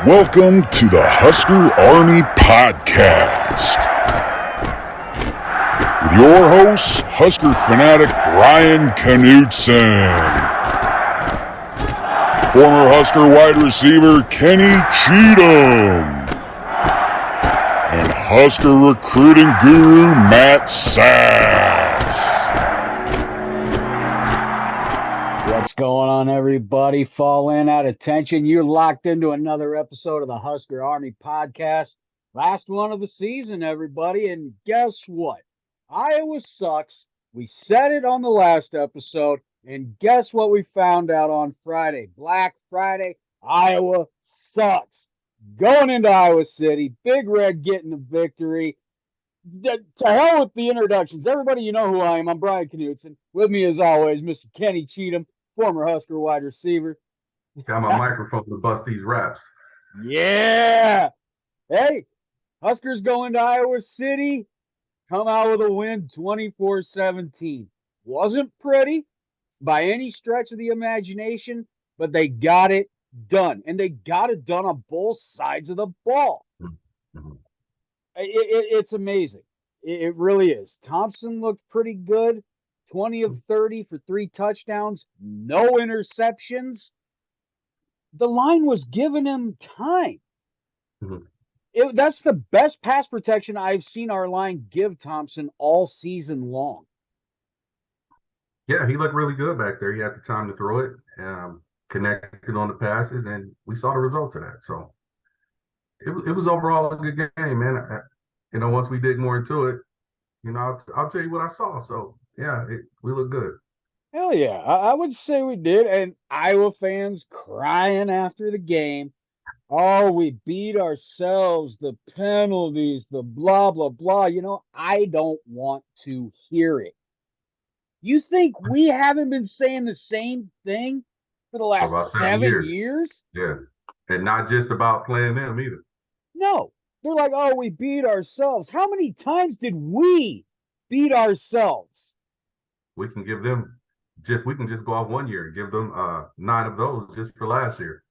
Welcome to the Husker Army Podcast with your host, Husker fanatic Ryan Knutson, former Husker wide receiver Kenny Cheatham, and Husker recruiting guru Matt Sass. What's going on, everybody? Fall in at attention. You're locked into another episode of the Husker Army Podcast. Last one of the season, everybody. And guess what? Iowa sucks. We said it on the last episode. And guess what we found out on Friday? Black Friday. Iowa sucks. Going into Iowa City. Big Red getting the victory. To hell with the introductions. Everybody, you know who I am. I'm Brian Knutson. With me, as always, Mr. Kenny Cheatham, former Husker wide receiver. Got my microphone to bust these raps. Yeah. Hey, Huskers going to Iowa City. Come out with a win, 24-17. Wasn't pretty by any stretch of the imagination, but they got it done. And they got it done on both sides of the ball. Mm-hmm. It's amazing. It really is. Thompson looked pretty good. 20 of 30 for 3 touchdowns. No interceptions. The line was giving him time. Mm-hmm. That's the best pass protection I've seen our line give Thompson all season long. Yeah, he looked really good back there. He had the time to throw it, connected on the passes, and we saw the results of that. So it was overall a good game, man. Once we dig more into it, I'll tell you what I saw. So, yeah, we look good. Hell yeah. I would say we did. And Iowa fans crying after the game. Oh, we beat ourselves, the penalties, the blah, blah, blah. I don't want to hear it. You think we haven't been saying the same thing for the last About 7 years? Yeah. And not just about playing them either. No. They're like, oh, we beat ourselves. How many times did we beat ourselves? We can just go out 1 year and give them 9 of those just for last year.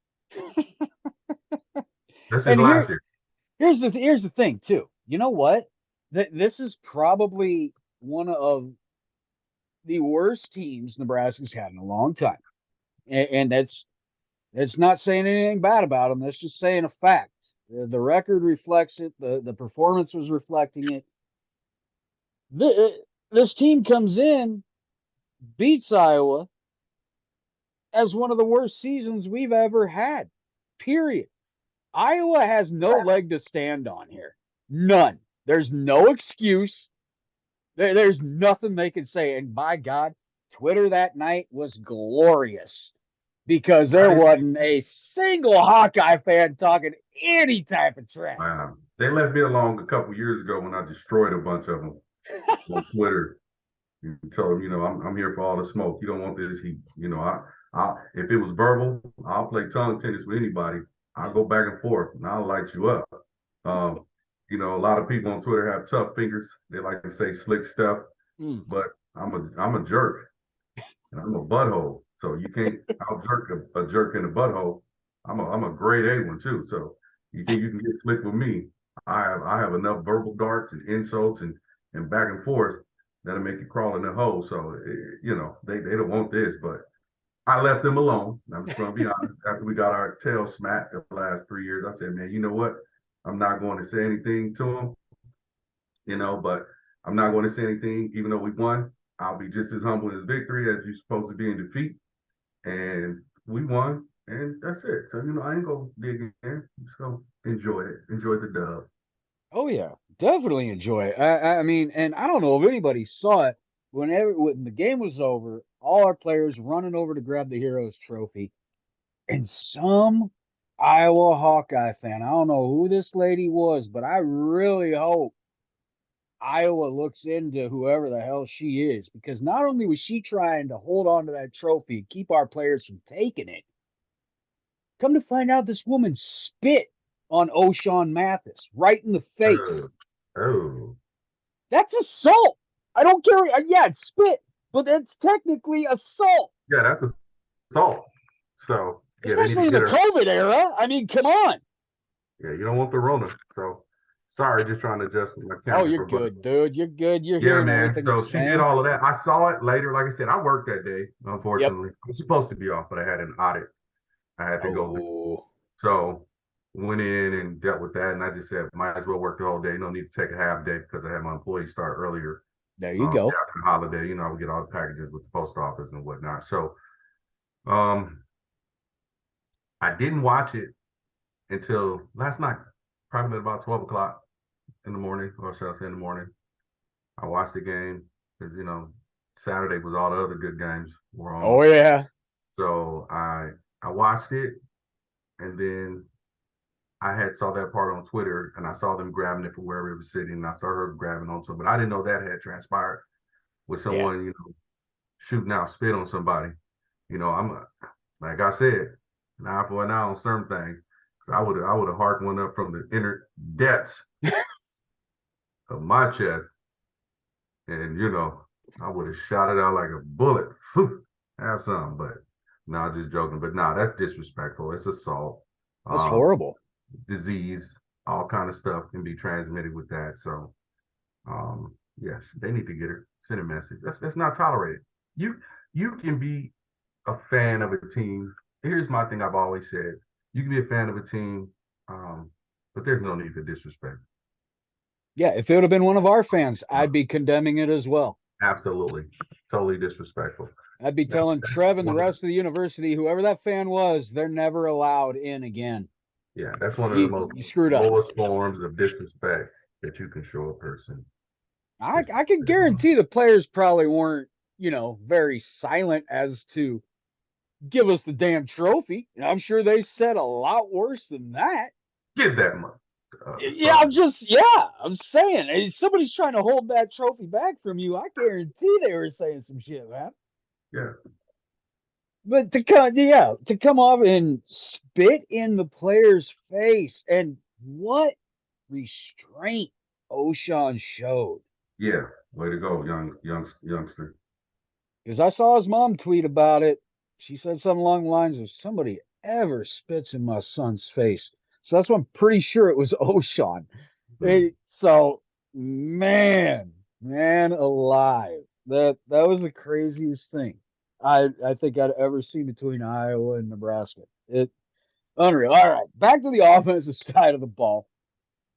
That's just last year. Here's the thing, too. You know what? This is probably one of the worst teams Nebraska's had in a long time. And that's not saying anything bad about them. That's just saying a fact. The record reflects it. The performance was reflecting it. This team comes in, beats Iowa as one of the worst seasons we've ever had, period. Iowa has no leg to stand on here. None. There's no excuse. There's nothing they can say. And by God, Twitter that night was glorious because there wasn't a single Hawkeye fan talking any type of trash. They left me alone a couple years ago when I destroyed a bunch of them on Twitter. You told them, I'm here for all the smoke. You don't want this heat. If it was verbal, I'll play tongue tennis with anybody. I'll go back and forth and I'll light you up. A lot of people on Twitter have tough fingers. They like to say slick stuff, but I'm a jerk and I'm a butthole. So you can't out jerk a jerk in a butthole. I'm a grade A one too. So you think you can get slick with me? I have enough verbal darts and insults and back and forth that'll make you crawl in the hole. So they don't want this, but I left them alone. I'm just going to be honest. After we got our tail smacked the last 3 years, I said, man, you know what? I'm not going to say anything to them, but I'm not going to say anything, even though we won. I'll be just as humble in his victory as you're supposed to be in defeat. And we won, and that's it. So, I ain't going to dig in. I'm just going to enjoy it. Enjoy the dub. Oh, yeah. Definitely enjoy it. I mean, and I don't know if anybody saw it. When the game was over, all our players running over to grab the Heroes Trophy. And some Iowa Hawkeye fan, I don't know who this lady was, but I really hope Iowa looks into whoever the hell she is, because not only was she trying to hold on to that trophy and keep our players from taking it, come to find out this woman spit on O'Shawn Mathis right in the face. Oh. That's assault. I don't care. Yeah, it's spit, but it's technically assault. Yeah, that's assault. So, especially in the COVID era. I mean, come on. Yeah, you don't want the Rona. So sorry, just trying to adjust my Oh, you're camera. But good, dude. You're good. You're yeah, hearing man. everything I'm So she did saying. all of that. I saw it later. Like I said, I worked that day, Yep. unfortunately. I was supposed to be off, but I had an audit. I had to go do. Oh, So went in and dealt with that. And I just said, might as well work the whole day. No need to take a half day because I had my employees start earlier. there you go. After the holiday, I would get all the packages with the post office and whatnot. So um, I didn't watch it until last night, probably at about 12 o'clock in the morning, or shall I say in the morning. I watched the game because, Saturday was all the other good games were Oh, on. yeah. So I watched it, and then I had saw that part on Twitter, and I saw them grabbing it from wherever it was sitting, and I saw her grabbing onto it, but I didn't know that had transpired with Yeah. someone, shooting out spit on somebody. I'm like I said, an eye for an eye on certain things. So I would have harked one up from the inner depths of my chest, and I would have shot it out like a bullet. Have some, but no, just joking. But no, that's disrespectful. It's assault, That's um, horrible. disease, all kind of stuff can be transmitted with that. So, yes, they need to get her. Send a message. That's not tolerated. You can be a fan of a team. Here's my thing. I've always said: you can be a fan of a team, but there's no need for disrespect. Yeah. If it would have been one of our fans, I'd be condemning it as well. Absolutely, totally disrespectful. I'd be That's telling that's Trev and the one of the rest of the university, whoever that fan was, they're never allowed in again. Yeah, that's one of the most You screwed up. lowest forms of disrespect that you can show a person. It's I can guarantee the players probably weren't, very silent as to give us the damn trophy. And I'm sure they said a lot worse than that. give that money. Yeah, I'm saying, if somebody's trying to hold that trophy back from you, I guarantee they were saying some shit, man. Yeah, But to come off and spit in the player's face, and what restraint O'Shawn showed. yeah. Way to go, youngster. Because I saw his mom tweet about it. She said something along the lines of somebody ever spits in my son's face. So that's what I'm pretty sure it was O'Shawn. Hmm. So man alive. That was the craziest thing I think I'd ever seen between Iowa and Nebraska. It unreal. All right, back to the offensive side of the ball.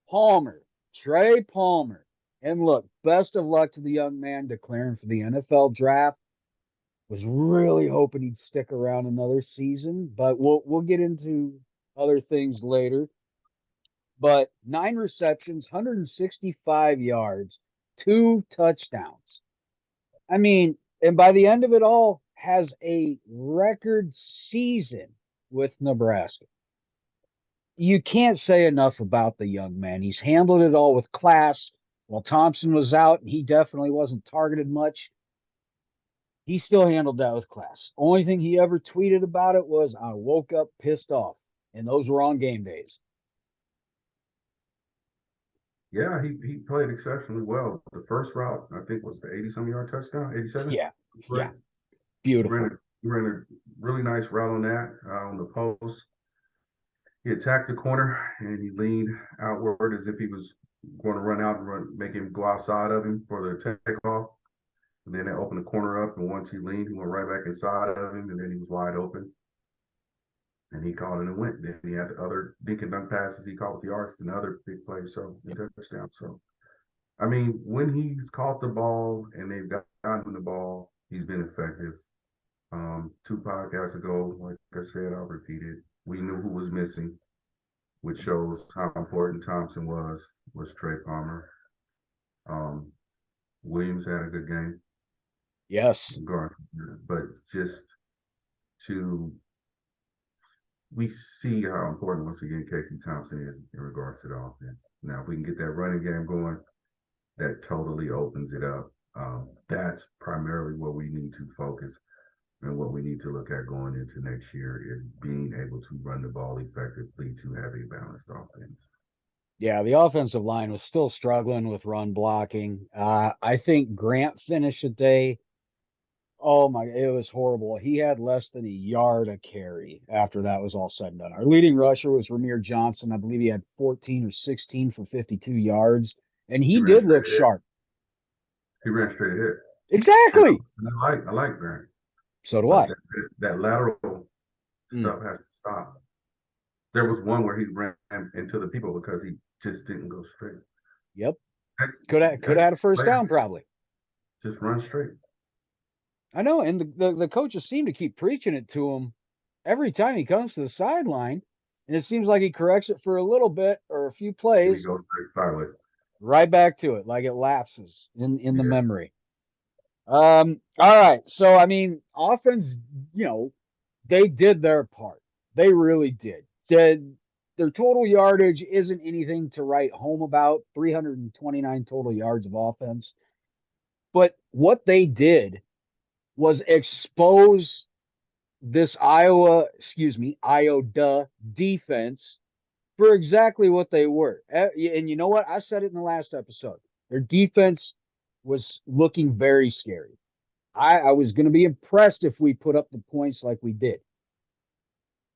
Palmer, Trey Palmer. And look, best of luck to the young man declaring for the NFL draft. Was really hoping he'd stick around another season, but we'll get into other things later. But 9 receptions, 165 yards, 2 touchdowns. I mean, and by the end of it all, has a record season with Nebraska. You can't say enough about the young man. He's handled it all with class. While Thompson was out and he definitely wasn't targeted much, he still handled that with class. Only thing he ever tweeted about it was, I woke up pissed off. And those were on game days. Yeah, he played exceptionally well. The first route, I think, was the 80 some yard touchdown, 87. Yeah. Right. Yeah. Beautiful. He ran a really nice route on that on the post. He attacked the corner and he leaned outward as if he was going to run out and make him go outside of him for the takeoff. And then they opened the corner up, and once he leaned, he went right back inside of him, and then he was wide open. And he caught it and went. Then he had the other dink and dunk passes he caught with the arts and other big plays, so the touchdown. So I mean, when he's caught the ball and they've gotten the ball, he's been effective. 2 podcasts ago, like I said, I'll repeat it. We knew who was missing, which shows how important Thompson was Trey Palmer. Um, Williams had a good game, Yes. but just to we see how important once again Casey Thompson is in regards to the offense. Now, if we can get that running game going, that totally opens it up. That's primarily what we need to focus and what we need to look at going into next year is being able to run the ball effectively to have a balanced offense. Yeah, the offensive line was still struggling with run blocking. I think Grant finished the day Oh my, it was horrible. He had less than a yard a carry after that was all said and done. Our leading rusher was Ramir Johnson. I believe he had 14 or 16 for 52 yards, and He he ran did straight look ahead. sharp. He ran straight ahead. Exactly. And I like Grant, So do but I. that lateral Mm. stuff has to stop. There was one where he ran into the people because he just didn't go straight. Yep. That's Could have that's had a first player. down probably. Just run straight. I know, and the coaches seem to keep preaching it to him every time he comes to the sideline, and it seems like he corrects it for a little bit or a few And he plays, goes straight sideways. right back to it, like it lapses in the Yeah. memory. All right. So I mean, offense, you know, they did their part. They really did. Their total yardage isn't anything to write home about. 329 total yards of offense. But what they did was expose this Iowa defense for exactly what they were. And you know what? I said it in the last episode. Their defense was looking very scary. I was going to be impressed if we put up the points like we did.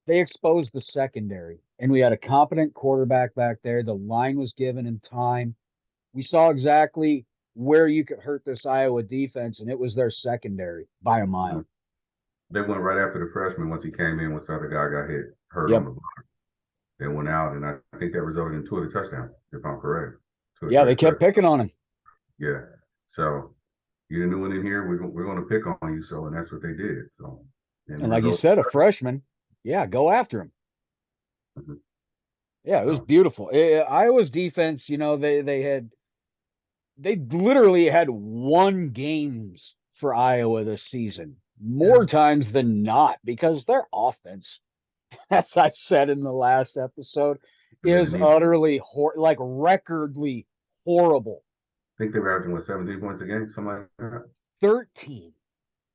They exposed the secondary, and we had a competent quarterback back there. The line was given in time. We saw exactly where you could hurt this Iowa defense, and it was their secondary by a mile. They went right after the freshman once he came in. Once the other guy got hurt on Yep. the block. They went out, and I think that resulted in 2 of the touchdowns, if I'm correct. 2 of Yeah, they Trey's kept touchdowns. picking on him. Yeah. So you're the new one in here. We're going to pick on you. So, and that's what they did. So, and the And like you result. said, a freshman, yeah, go after him. Mhm. Yeah, it was So beautiful. Iowa's defense, you know, they literally had won games for Iowa this season more yeah, times than not because their offense, as I said in the last episode, and then is the need. utterly like recordly horrible. I think they were averaging 17 points a game, something like that. 13.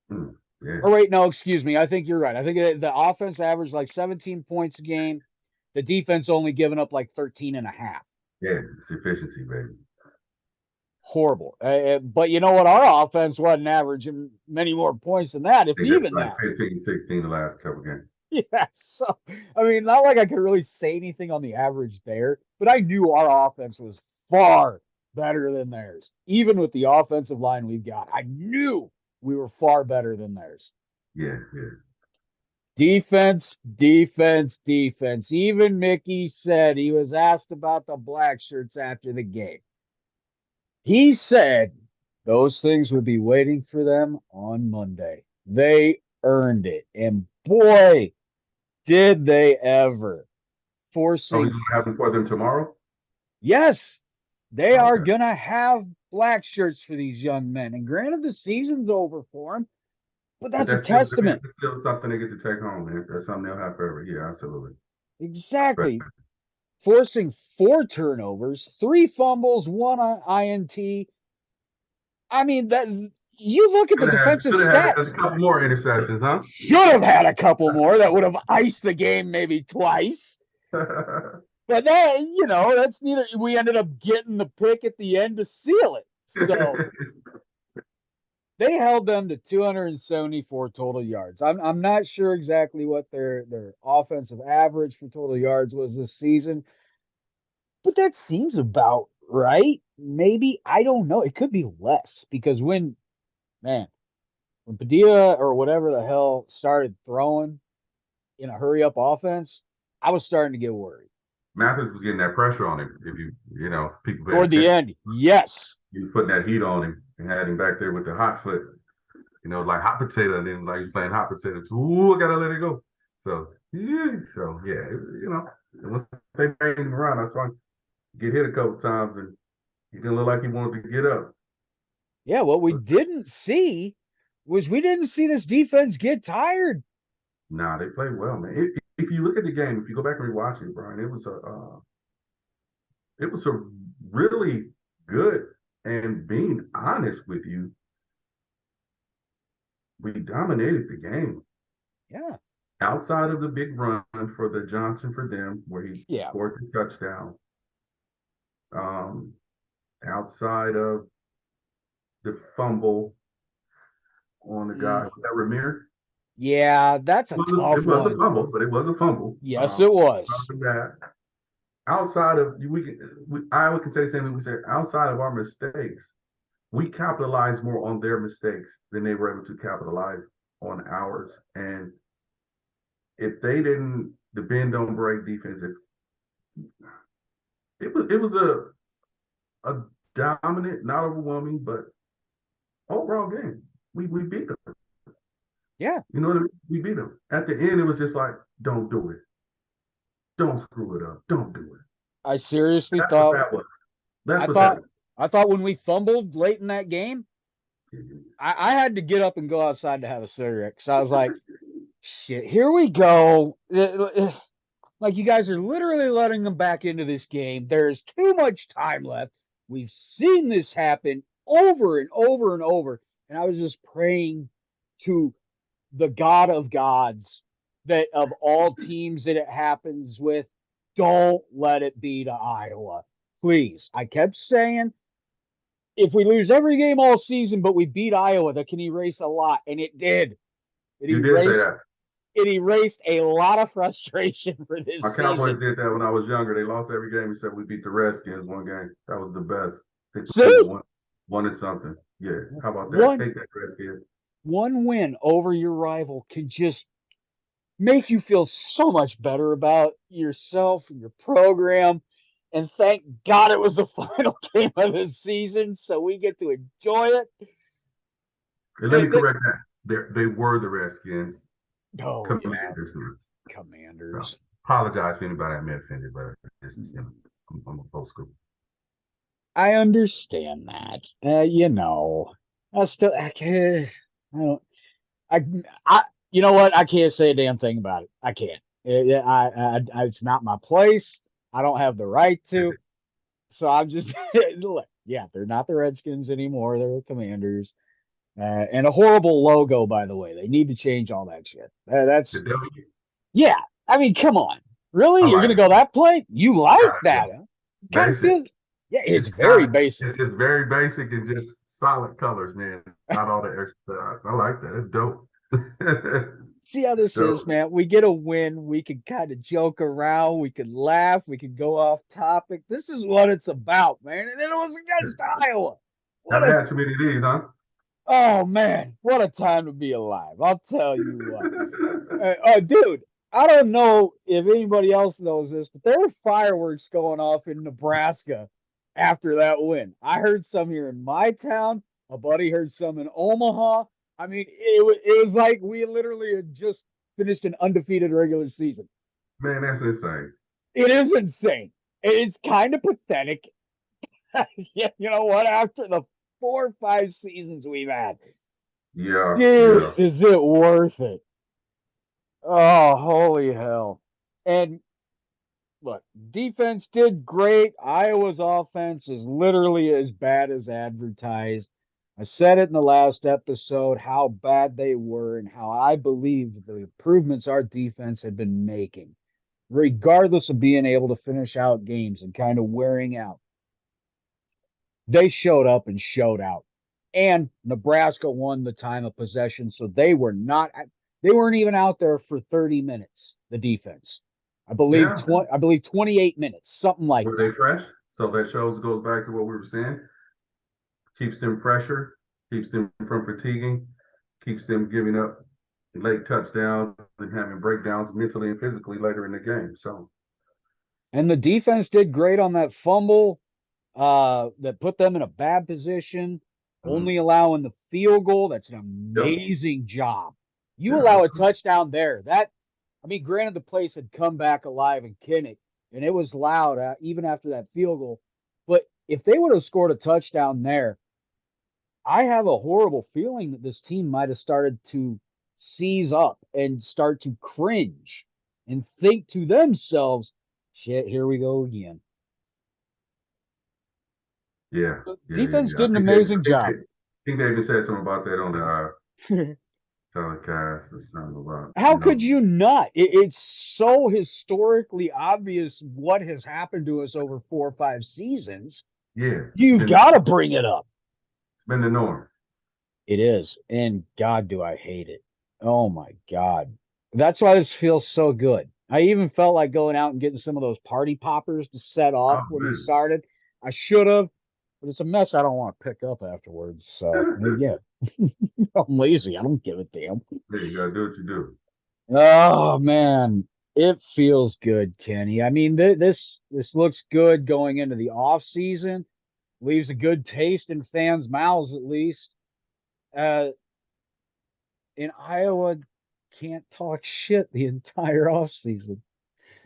Hmm. Yeah, Or wait, no, excuse me. I think you're right. I think the offense averaged like 17 points a game. The defense only giving up like 13 and a half. yeah, it's efficiency, baby. Horrible. But you know what? Our offense wasn't averaging many more points than that, if They did even like that. 15, 16 the last couple games. Yeah. So, I mean, not like I could really say anything on the average there, but I knew our offense was far better than theirs. Even with the offensive line we've got, I knew we were far better than theirs. Yeah, yeah. Defense, defense, defense. Even Mickey said he was asked about the black shirts after the game. He said those things would be waiting for them on Monday. They earned it. And boy, did they ever. Oh, he's Forcing, going to have them for them tomorrow? yes, they are Okay. going to have black shirts for these young men. And granted, the season's over for them, but But that's a testament. that's still something they get to take home, man. That's something they'll have forever. Yeah, absolutely. Exactly. But Forcing 4 turnovers, 3 fumbles, 1 INT. I mean, that you look at the defensive could have had a stats. couple more interceptions, Should have had a couple more that would have iced the game maybe twice. huh? But that, you know, that's neither. We ended up getting the pick at the end to seal it. So they held them to 274 total yards. I'm not sure exactly what their offensive average for total yards was this season, but that seems about right. Maybe I don't know. It could be less because man, when Padilla or whatever the hell started throwing in a hurry up offense, I was starting to get worried. Mathis was getting that pressure on him. If people paid Toward the attention, end, yes. he was putting that heat on him and had him back there with the hot foot. Like hot potato, and then like he's playing hot potato. Ooh, I gotta let it go. So yeah, once they banged him around, I saw him get hit a couple times, and he didn't look like he wanted to get up. Yeah, what we But didn't see was we didn't see this defense get tired. nah, they played well, man. If you look at the game, if you go back and rewatch it, Brian, it was a really good. And being honest with you, we dominated the game. Yeah. Outside of the big run for the Johnson for them, where he Yeah. scored the touchdown. Um, Outside of the fumble, on the guy. Was that Ramir? Yeah, that's a tough It was a one. fumble, but it was a fumble. Yes, it was. That outside of Iowa can say the same thing we say. Outside of our mistakes, we capitalized more on their mistakes than they were able to capitalize on ours. And if they didn't, the bend don't break defense. It was a dominant, not overwhelming, but overall game. We beat them. Yeah. You know what I mean? We beat them. At the end, it was just like, don't do it. Don't screw it up. Don't do it. I seriously That's thought what that was. That's I what thought that was. I thought when we fumbled late in that game, I had to get up and go outside to have a cigarette because I was like, shit, here we go. Like, you guys are literally letting them back into this game. There's too much time left. We've seen this happen over and over and over. And I was just praying to the God of gods that of all teams that it happens with, don't let it be to Iowa. Please. I kept saying, if we lose every game all season, but we beat Iowa, that can erase a lot. And it did. It You did say erased that. it erased a lot of frustration for this My Cowboys season. did that when I was younger. They lost every game except we beat the Redskins one game. That was the best. I think we See? won it something. Yeah. How about that? One Take that, Redskins. one win over your rival can just make you feel so much better about yourself and your program. And thank God it was the final game of the season, so we get to enjoy it. And let me correct that. They were the Redskins. Oh yeah, Commanders. So, Commanders. apologize for anybody I may have offended, but I'm a post school. I understand that. I still, I don't, you know what? I can't say a damn thing about it. I can't. It's not my place. I don't have the right to. So I'm just, look, yeah, they're not the Redskins anymore. They're the Commanders. And a horrible logo, by the way. They need to change all that shit. The That's, W. yeah. I mean, come on. Really? I You're like going to it. go that play? You You like gotta that, go. huh? Kind of Basic. feels, yeah, it's very basic. It's very basic and just solid colors, man. Not all the extra. I like that. It's dope. See how It's this is, dope. man. We get a win. We can kind of joke around. We can laugh. We can go off topic. This is what it's about, man. And it was against Iowa. What Haven't a had too many of these, huh? Oh man, what a time to be alive. I'll tell you what. Dude, I don't know if anybody else knows this, but there were fireworks going off in Nebraska after that win. I heard some here in my town. A buddy heard some in Omaha. I mean, it was like we literally had just finished an undefeated regular season. Man, that's insane. It is insane. It's kind of pathetic. You know what? After the 4 or 5 seasons we've had, Yeah, yeah. jeez, is it worth it? Oh, holy hell. And look, defense did great. Iowa's offense is literally as bad as advertised. I said it in the last episode how bad they were and how I believe the improvements our defense had been making, regardless of being able to finish out games and kind of wearing out. They showed up and showed out. And Nebraska won the time of possession, so they weren't even out there for 30 minutes, the defense. Yeah. I believe 28 minutes, something like Were that. they fresh? So that goes back to what we were saying. Keeps them fresher, keeps them from fatiguing, keeps them giving up late touchdowns and having breakdowns mentally and physically later in the game. So And the defense did great on that fumble that put them in a bad position, only allowing the field goal. That's an yep. amazing job. You Yeah, allow a absolutely. touchdown there. Granted, the place had come back alive in Kinnick, and it was loud even after that field goal. But if they would have scored a touchdown there, I have a horrible feeling that this team might have started to seize up and start to cringe and think to themselves, shit, here we go again. Yeah, But yeah, yeah, defense yeah. did an amazing job. I think they even said something about that on the telecast or something about, How could you not? It's so historically obvious what has happened to us over 4 or 5 seasons. yeah, You've got to bring it up. it's been the norm. It is. And God, do I hate it. Oh my God. That's why this feels so good. I even felt like going out and getting some of those party poppers to set off Oh when we man. started. I should have, but it's a mess I don't want to pick up afterwards. So, yeah, I'm lazy. I don't give a damn. Hey, you gotta do what you do. Oh man, it feels good, Kenny. I mean, this looks good going into the off season. Leaves a good taste in fans' mouths, at least. Uh, in Iowa, can't talk shit the entire off season.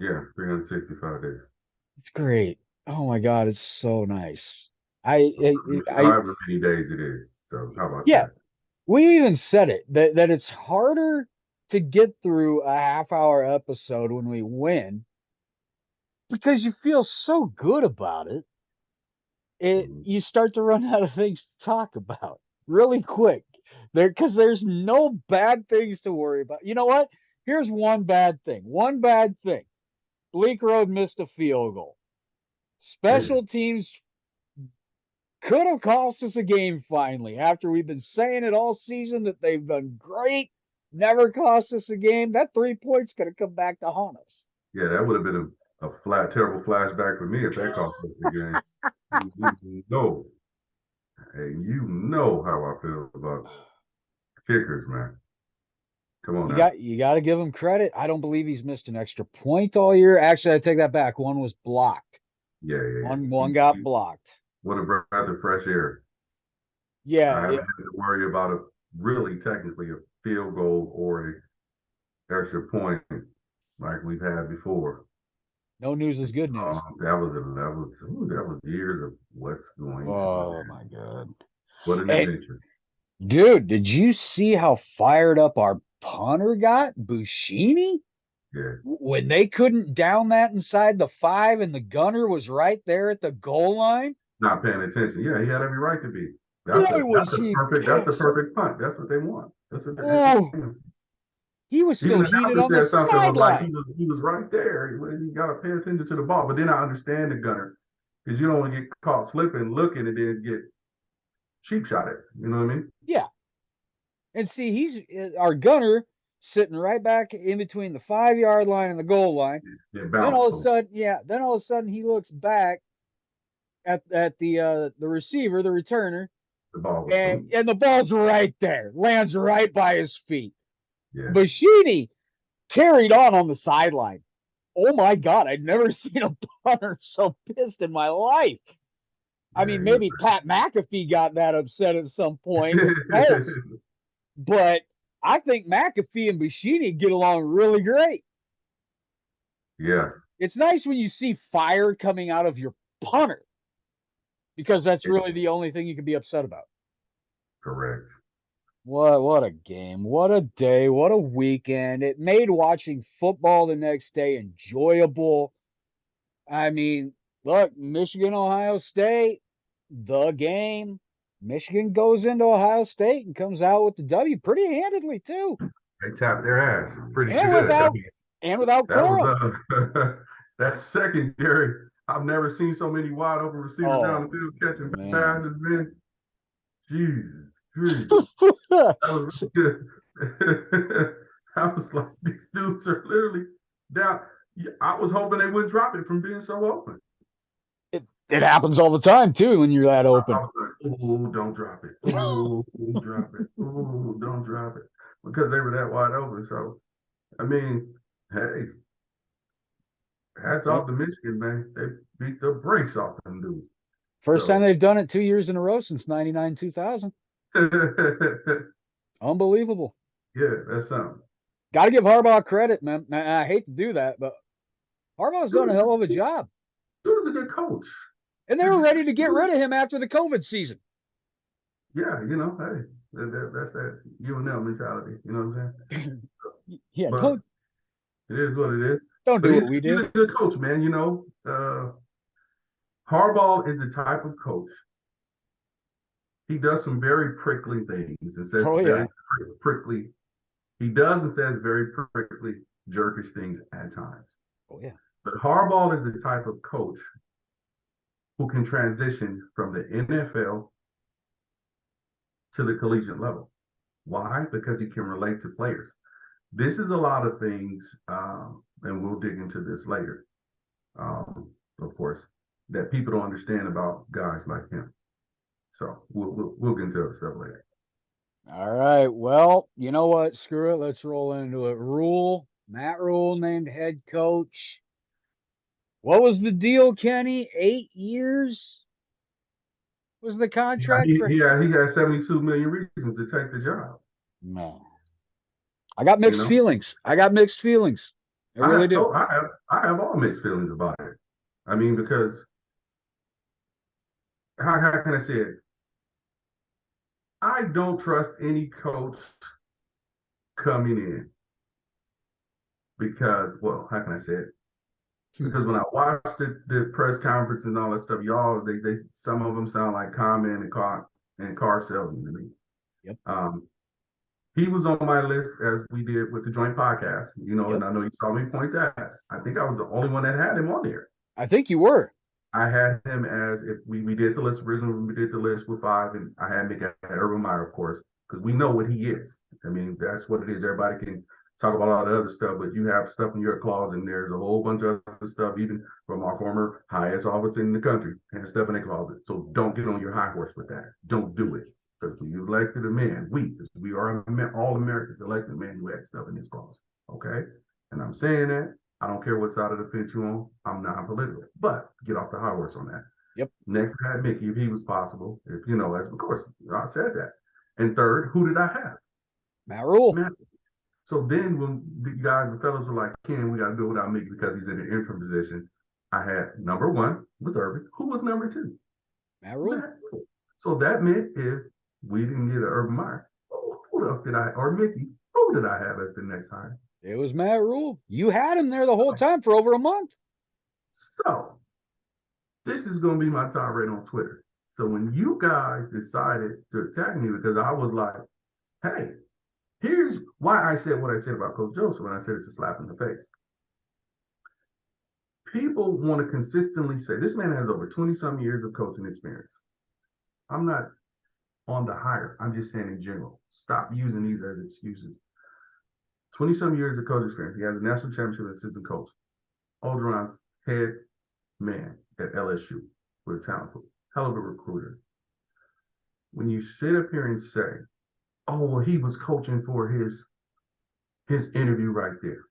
Yeah, 365 days. It's great. Oh my God, it's so nice. I However many days it is. So how about yeah, that? we even said it that it's harder to get through a half-hour episode when we win because you feel so good about it. Mhm. You start to run out of things to talk about really quick. Because there's no bad things to worry about. You know what? Here's one bad thing. One bad thing. Bleak Road missed a field goal. Hey, Special teams could have cost us a game finally. After we've been saying it all season that they've done great, never cost us a game. That 3 points could have come back to haunt us. yeah, that would have been a flat, terrible flashback for me if that cost us the game. You know, and you know how I feel about kickers, man. Come on now. You got to give him credit. I don't believe he's missed an extra point all year. Actually, I take that back. One was blocked. Yeah, yeah, yeah. One got blocked. What a breath of fresh air. Yeah, I haven't had to worry about really technically a field goal or a extra point like we've had before. no news is good news. That was years of what's going to Oh happen. my God. What an Hey, adventure. dude, did you see how fired up our punter got, Bushini? Yeah. When they couldn't down that inside the 5 and the gunner was right there at the goal line? Not paying attention. Yeah, he had every right to be. That's Boy, a was that's a he perfect that's a pissed. perfect punt. That's what they want. That's what Oh, they, he was even still the heated announcer on the said something was like he sideline. was he was right there. You got to pay attention to the ball. But then I understand the gunner because you don't want to get caught slipping, looking, and then get cheap shot at. You know what I mean? Yeah. And see, he's our gunner sitting right back in between the 5 yard line and the goal line. Yeah, Then bounce all of a for sudden, yeah, then all of a sudden he looks back at the receiver, the returner, the ball was and boom. and the ball's right there, lands right by his feet. Yeah, Bashini carried on the sideline. Oh my God, I'd never seen a punter so pissed in my life. I yeah, mean, he was. maybe Pat McAfee got that upset at some point with Colts, but I think McAfee and Bashini get along really great. Yeah, It's nice when you see fire coming out of your punter because that's it, really the only thing you can be upset about. correct. What a game. What a day. What a weekend. It made watching football the next day enjoyable. I mean, look, Michigan, Ohio State, the game. Michigan goes into Ohio State and comes out with the W pretty handedly too. They tapped their ass pretty And good. without That was Corum. that secondary. I've never seen so many wide open receivers down the Oh field catching man. passes, man. Jesus Christ. That was really good. I was like, these dudes are literally down. I was hoping they wouldn't drop it from being so open. It happens all the time too when you're that I open. was like, oh, don't drop it. Oh, don't drop it. Oh, don't drop it. Because they were that wide open. So, I mean, hey, hats Yep. off to Michigan, man. They beat the brakes off them dudes. First time So, they've done it 2 years in a row since 99 2000. yeah, Unbelievable. that's something. Got to give Harbaugh credit, man. I hate to do that, but Harbaugh's done a Dude, hell of a job. dude was a good coach. And they were ready to get rid of him after the COVID season. Yeah, hey, that's that UNL mentality. You know what I'm saying? Yeah, But it is what it is. don't But do he's, what we he's do. a good coach, man. Harbaugh is the type of coach. He does some very prickly things and says Oh very yeah. prickly. He does and says very prickly, jerkish things at times. Oh yeah. But Harbaugh is the type of coach who can transition from the NFL to the collegiate level. Why? Because he can relate to players. This is a lot of things, and we'll dig into this later, of course, that people don't understand about guys like him. So we'll get into that stuff later. All right. Well, you know what? Screw it. Let's roll into it. Matt Rule named head coach. What was the deal, Kenny? 8 years was the contract for? He got 72 million reasons to take the job. Man, I got You mixed know, feelings. I really do. I have all mixed feelings about it. I mean, because how can I say it? I don't trust any coach coming in because, well, how can I say it? Because when I watched the press conference and all that stuff, y'all, they some of them sound like comment and car salesmen to me. Yep. He was on my list as we did with the joint podcast, you know, Yep. and I know you saw me point that. I think I was the only one that had him on there. I think you were. I had him as if we did the list originally. We did the list with 5, and I had Nick Urban Meyer, of course, because we know what he is. I mean, that's what it is. Everybody can talk about all the other stuff, but you have stuff in your closet, and there's a whole bunch of other stuff, even from our former highest officer in the country, and stuff in their closet. So don't get on your high horse with that. Don't do it. Because when you elected a man, we are all Americans elected a man who had stuff in his closet. Okay? And I'm saying that. I don't care what side of the fence you're on. I'm non-political, but get off the high horse on that. Yep. Next, I had Mickey, if he was possible. If you know, as of course I said that. And third, who did I have? Matt Rule. So then, when the fellas were like, "Ken, we got to do it without Mickey because he's in an interim position." I had number 1 was Urban. Who was number 2? Matt Rule. So that meant if we didn't get an Urban Meyer, who else did I or Mickey? Who did I have as the next hire? It was Matt Rule. You had him there the whole time for over a month. So this is going to be my tirade on Twitter. So when you guys decided to attack me because I was like, hey, here's why I said what I said about Coach Joseph when I said it's a slap in the face. People want to consistently say, this man has over 20-some years of coaching experience. I'm not on the hire. I'm just saying in general. Stop using these as excuses. 20-some years of coaching experience. He has a national championship assistant coach. Alderon's head man at LSU with a talent pool. Hell of a recruiter. When you sit up here and say, oh, well, he was coaching for his interview right there.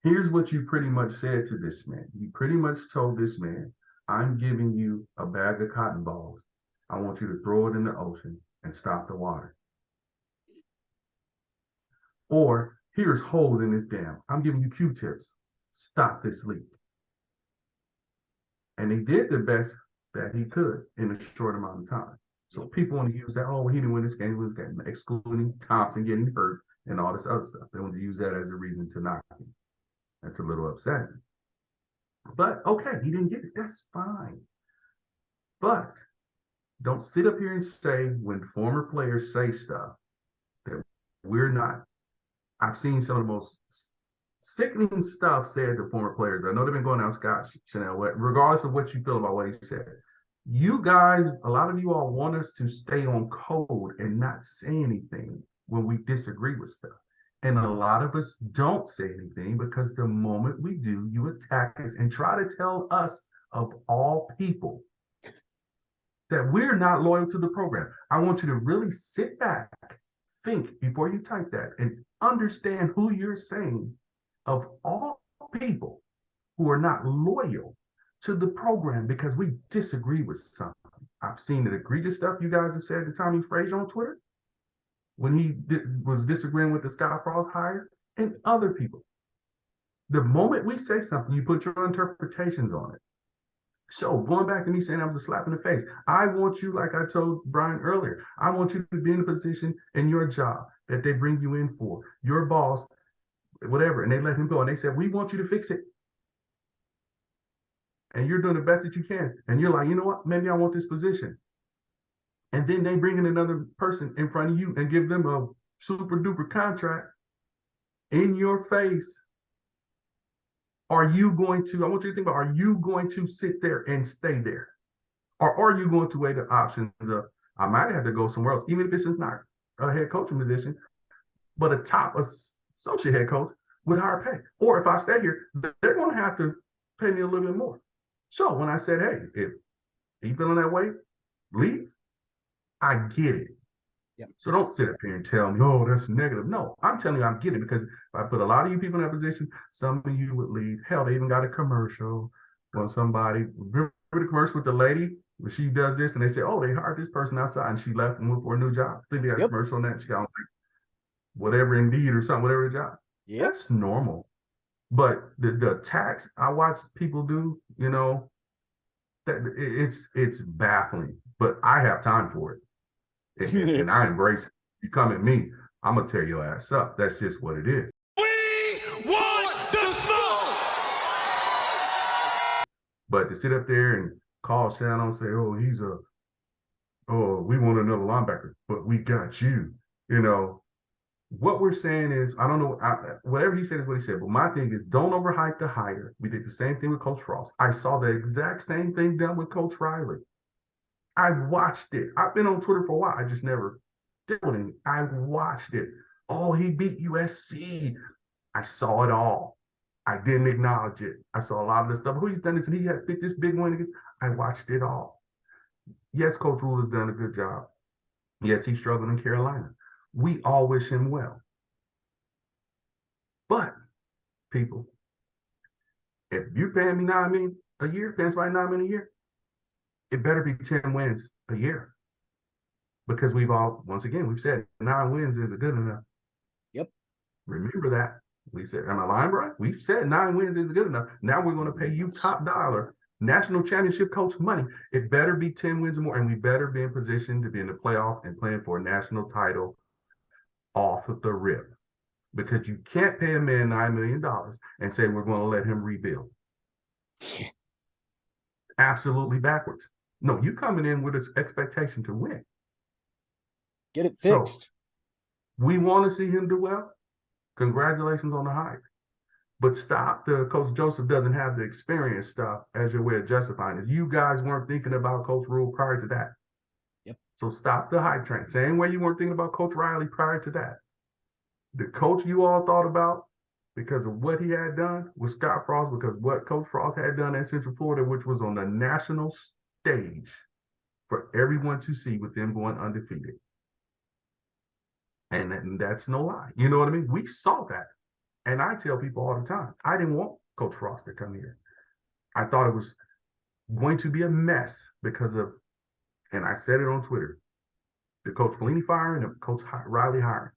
Here's what you pretty much said to this man. You pretty much told this man, I'm giving you a bag of cotton balls. I want you to throw it in the ocean and stop the water. Or here's holes in this dam. I'm giving you Q-tips. Stop this leak. And he did the best that he could in a short amount of time. So people want to use that, oh, he didn't win this game, he was getting excluding Thompson getting hurt and all this other stuff. They want to use that as a reason to knock him. That's a little upsetting. But okay, he didn't get it. That's fine. But don't sit up here and say when former players say stuff that we're not. I've seen some of the most sickening stuff said to former players. I know they've been going out Scott Chanel, regardless of what you feel about what he said. You guys, a lot of you all want us to stay on code and not say anything when we disagree with stuff. And a lot of us don't say anything because the moment we do, you attack us and try to tell us, of all people, that we're not loyal to the program. I want you to really sit back, think before you type that, and understand who you're saying, of all people, who are not loyal to the program because we disagree with something. I've seen the egregious stuff you guys have said to Tommy Frazier on Twitter when he was disagreeing with the Scott Frost hire, and other people. The moment we say something, you put your interpretations on it. So going back to me saying I was a slap in the face, I want you, like I told Brian earlier, I want you to be in a position in your job that they bring you in for, your boss, whatever, and they let him go. And they said, we want you to fix it. And you're doing the best that you can. And you're like, you know what? Maybe I want this position. And then they bring in another person in front of you and give them a super duper contract in your face. Are you going to, I want you to think about, are you going to sit there and stay there? Or are you going to weigh the options of, I might have to go somewhere else, even if it's not a head coaching position, but a top associate head coach with higher pay. Or if I stay here, they're going to have to pay me a little bit more. So when I said, hey, if you feeling that way, leave, I get it. Yep. So don't sit up here and tell me, oh, that's negative. No, I'm telling you, I'm getting it, because if I put a lot of you people in that position, some of you would leave. Hell, they even got a commercial when somebody, remember the commercial with the lady when she does this and they say, oh, they hired this person outside and she left and went for a new job. I think they got a commercial on that. She got like whatever Indeed or something, whatever the job. Yep. That's normal. But the tax I watch people do, you know, that it's baffling. But I have time for it. And I embrace it. You come at me, I'm gonna tear your ass up. That's just what it is. We want the smoke. But to sit up there and call Shannon and say, oh, we want another linebacker, but we got you. You know, what we're saying is, I don't know, whatever he said is what he said. But my thing is, don't overhype the hire. We did the same thing with Coach Frost. I saw the exact same thing done with Coach Riley. I watched it. I've been on Twitter for a while. I just never did it. I watched it. Oh, he beat USC. I saw it all. I didn't acknowledge it. I saw a lot of the stuff. Who he's done this, and he had picked this big win against. I watched it all. Yes, Coach Rule has done a good job. Yes, he's struggling in Carolina. We all wish him well. But, people, if you're paying me $9 million a year, paying somebody $9 million a year, it better be 10 wins a year. Because we've said 9 wins isn't good enough. Yep. Remember that. We said, am I lying, Brian? We've said 9 wins isn't good enough. Now we're going to pay you top dollar national championship coach money. It better be 10 wins or more, and we better be in position to be in the playoff and playing for a national title off of the rip. Because you can't pay a man $9 million and say we're going to let him rebuild. Absolutely backwards. No, you coming in with this expectation to win. Get it fixed. So, we want to see him do well. Congratulations on the hire. But stop the Coach Joseph doesn't have the experience stuff as your way of justifying it. You guys weren't thinking about Coach Rule prior to that. Yep. So stop the hype train. Same way you weren't thinking about Coach Riley prior to that. The coach you all thought about because of what he had done was Scott Frost, because what Coach Frost had done at Central Florida, which was on the national stage for everyone to see with them going undefeated. And that's no lie. You know what I mean? We saw that. And I tell people all the time, I didn't want Coach Frost to come here. I thought it was going to be a mess because of, and I said it on Twitter, the Coach Pelini firing and Coach Riley hiring.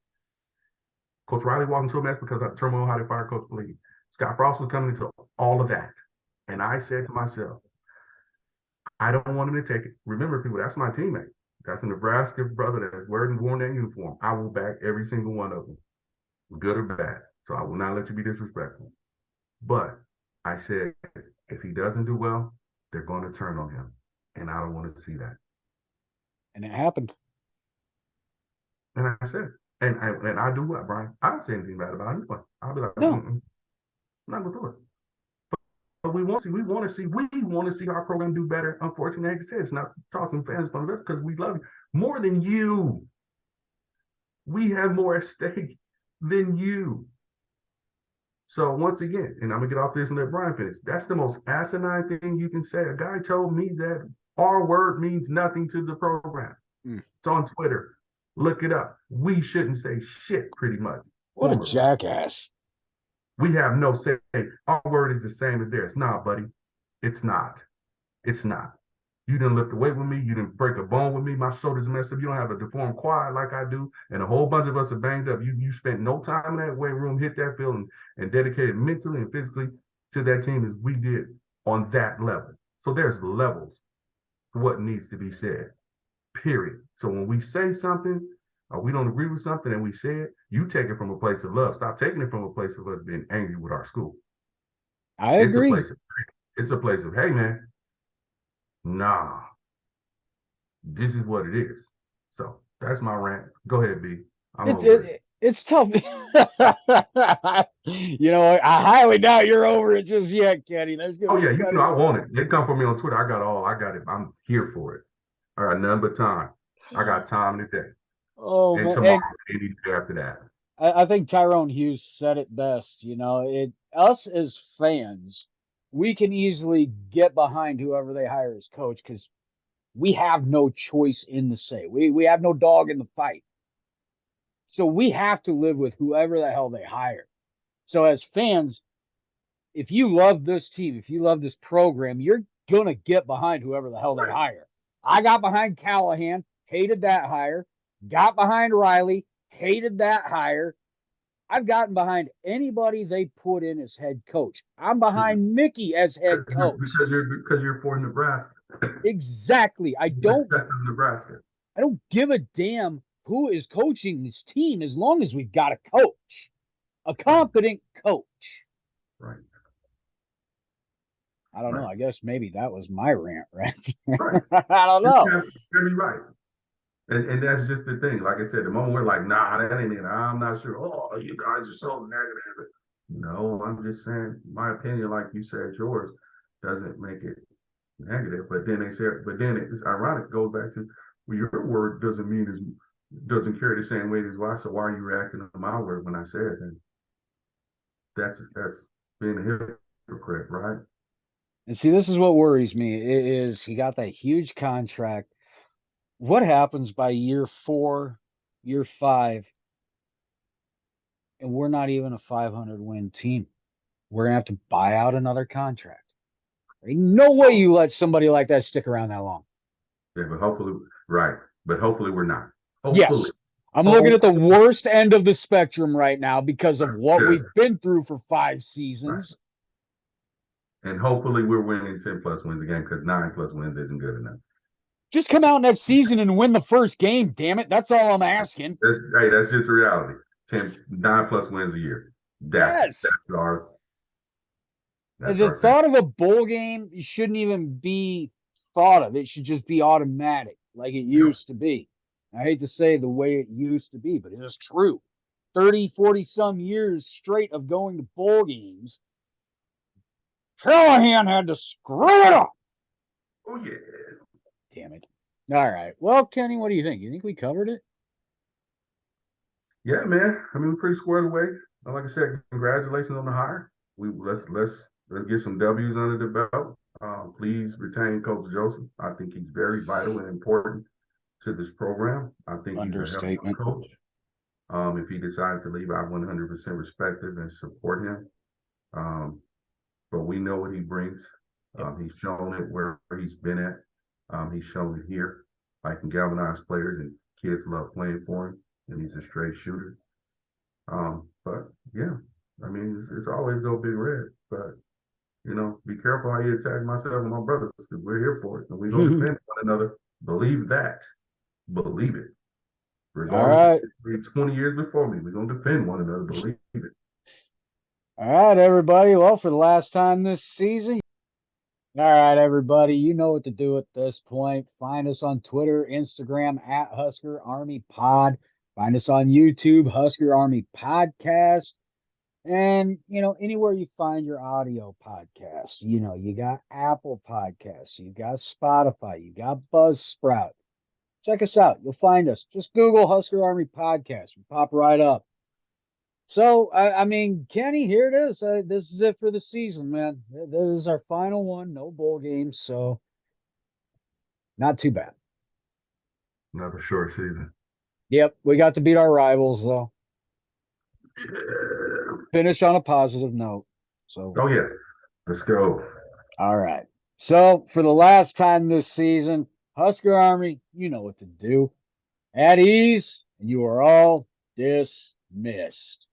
Coach Riley walked into a mess because of the turmoil how they fired Coach Pelini. Scott Frost was coming into all of that. And I said to myself, I don't want him to take it. Remember, people, that's my teammate. That's a Nebraska brother that's worn that uniform. I will back every single one of them, good or bad. So I will not let you be disrespectful. But I said, if he doesn't do well, they're going to turn on him. And I don't want to see that. And it happened. And I said, and I do what, Brian? I don't say anything bad about him. I'll be like, no. I'm not going to do it. But we want to see our program do better. Unfortunately, like I said, it's not tossing fans from us because we love you more than you. We have more at stake than you. So once again, and I'm gonna get off this and let Brian finish. That's the most asinine thing you can say. A guy told me that our word means nothing to the program. It's on Twitter. Look it up. We shouldn't say shit, pretty much. What a jackass. We have no say. Our word is the same as theirs. Nah, buddy. It's not. It's not. You didn't lift the weight with me. You didn't break a bone with me. My shoulders messed up. You don't have a deformed quad like I do. And a whole bunch of us are banged up. You spent no time in that weight room, hit that field, and dedicated mentally and physically to that team as we did on that level. So there's levels to what needs to be said, period. So when we say something or we don't agree with something and we say it, you take it from a place of love. Stop taking it from a place of us being angry with our school. I agree. It's a place of, hey, man, nah, this is what it is. So that's my rant. Go ahead, B. It's tough. You know, I highly doubt you're over it just yet, Kenny. Oh, yeah, I want it. They come for me on Twitter. I got it. I'm here for it. I got none but time. I got time today Oh and man, tomorrow, and any day after that. I think Tyrone Hughes said it best. Us as fans, we can easily get behind whoever they hire as coach because we have no choice in the say. We have no dog in the fight. So we have to live with whoever the hell they hire. So as fans, if you love this team, if you love this program, you're gonna get behind whoever the hell they Right. hire. I got behind Callahan, hated that hire. Got behind Riley, hated that hire. I've gotten behind anybody they put in as head coach. I'm behind Mickey as head coach. Because you're for Nebraska. Exactly. I don't Success of Nebraska. I don't give a damn who is coaching this team as long as we've got a coach, a competent coach. Right. I don't know. Right. I guess maybe that was my rant, right? Right. I don't know. You're right. And that's just the thing. Like I said, the moment we're like, nah, that ain't it. I'm not sure. Oh, you guys are so negative. No, I'm just saying my opinion, like you said, yours doesn't make it negative. But then it's ironic. It goes back to, well, your word doesn't carry the same weight as why. So why are you reacting to my word when I say it? And that's being a hypocrite, right? And see, this is what worries me is he got that huge contract. What happens by year 4, year 5, and we're not even a 500 win team? We're gonna have to buy out another contract. Ain't no way you let somebody like that stick around that long. Yeah, but hopefully, right. But hopefully we're not. Hopefully. Yes, I'm looking at the worst end of the spectrum right now because of what Yeah. we've been through for 5 Right. seasons. And hopefully we're winning 10 plus wins again because 9 plus wins isn't good enough. Just come out next season and win the first game, damn it. That's all I'm asking. That's just the reality. 9 plus wins a year. Yes. That's our The thing. thought of a bowl game shouldn't even be thought of. It should just be automatic, like it used to be. I hate to say the way it used to be, but it is true. 30, 40 some years straight of going to bowl games, Callahan had to screw it up. Oh yeah. Damn it. All right. Well, Kenny, what do you think? You think we covered it? Yeah, man. I mean, we're pretty squared away. Like I said, congratulations on the hire. Let's get some W's under the belt. Please retain Coach Joseph. I think he's very vital and important to this program. I think he's a hell of a coach. If he decided to leave, I 100% respect it and support him. But we know what he brings. He's shown it where he's been at. He's shown it here. I can galvanize players, and kids love playing for him, and he's a straight shooter. But yeah, I mean, it's always go Big Red. But be careful how you attack myself and my brothers, because we're here for it, and we're gonna defend one another. Believe that. Believe it. Regardless of 20 years before me, we're gonna defend one another. Believe it. All right, everybody. Well, for the last time this season. All right, everybody. You know what to do at this point. Find us on Twitter, Instagram at Husker Army Pod. Find us on YouTube, Husker Army Podcast. And, anywhere you find your audio podcasts, you got Apple Podcasts, you got Spotify, you got Buzzsprout. Check us out. You'll find us. Just Google Husker Army Podcast. We pop right up. So, I mean, Kenny, here it is. This is it for the season, man. This is our final one. No bowl games, so not too bad. Another short season. Yep, we got to beat our rivals, though. Yeah. Finish on a positive note. So. Oh, yeah. Let's go. All right. So, for the last time this season, Husker Army, you know what to do. At ease, and you are all dismissed.